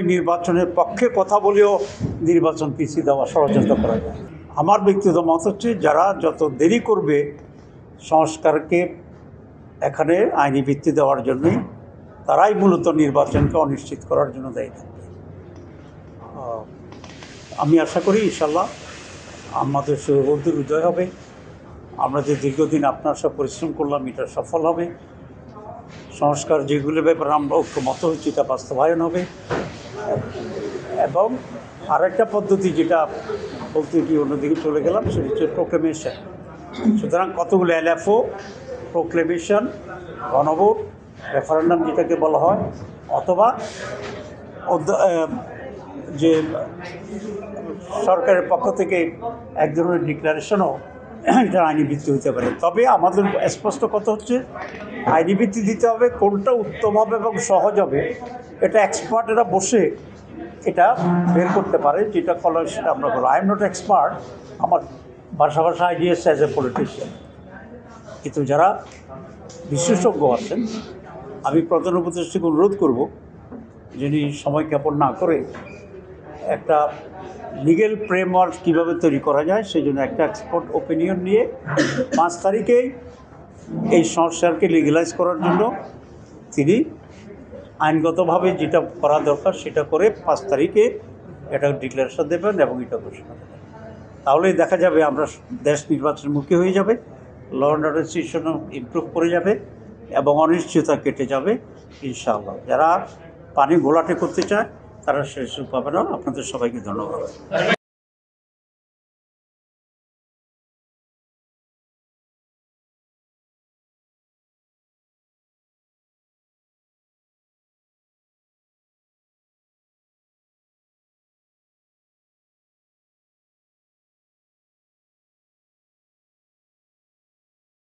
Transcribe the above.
নির্বাচনের পক্ষে কথা বলেও নির্বাচন পিছিয়ে দেওয়া ষড়যন্ত্র করা যায়। আমার ব্যক্তিগত মত হচ্ছে যারা যত দেরি করবে সংস্কারকে এখানে আইনি ভিত্তি দেওয়ার জন্যই তারাই মূলত নির্বাচনকে অনিশ্চিত করার জন্য দায়ী থাকবে। আমি আশা করি ইনশাল্লাহ আমাদের শুভবুদ্ধির উদয় হবে। আমরা যে দীর্ঘদিন আপনার সব পরিশ্রম করলাম এটা সফল হবে। সংস্কার যেগুলোর ব্যাপারে আমরা ঐক্যমত হচ্ছি এটা বাস্তবায়ন হবে। এবং আরেকটা পদ্ধতি যেটা বলতে গিয়ে অন্যদিকে চলে গেলাম সেটা হচ্ছে প্রোক্লেমেশন। সুতরাং কতগুলো এলএফও, প্রোক্লেমেশন, গণভোট, রেফারেন্ডাম যেটাকে বলা হয়, অথবা যে সরকারের পক্ষ থেকে এক ধরনের ডিক্লারেশনও এটা আইনি ভিত্তি হতে পারে। তবে আমাদের স্পষ্ট কথা হচ্ছে আইনি ভিত্তি দিতে হবে। কোনটা উত্তম হবে এবং সহজ হবে এটা এক্সপার্টেরা বসে এটা বের করতে পারে, যেটা ফলো সেটা আমরা বলবো। আই এম নট এক্সপার্ট, আমার ভাষা আইডিয়াস অ্যাজ এ পলিটিশিয়ান, কিন্তু যারা বিশেষজ্ঞ আছেন আমি প্রধান উপদেষ্টাকে অনুরোধ করব যিনি সময় জ্ঞাপন না করে একটা লিগেল ফ্রেমওয়ার্ক কীভাবে তৈরি করা যায় সেই জন্য একটা এক্সপার্ট ওপিনিয়ন নিয়ে 5 তারিখেই এই সংস্কারকে লিগ্যালাইজ করার জন্য তিনি আইনগতভাবে যেটা করা দরকার সেটা করে 5 তারিখে এটা ডিক্লারেশন দেবেন এবং এটা ঘোষণা দেবেন। তাহলেই দেখা যাবে আমরা দেশ নির্বাচনমুখী হয়ে যাবে, law and order situation improve করে যাবে এবং অনিশ্চয়তা কেটে যাবে ইনশাআল্লাহ। যারা পানি ঘোলাটে করতে চায় তারা শেষ পাবে না। আপনাদের সবাইকে ধন্যবাদ।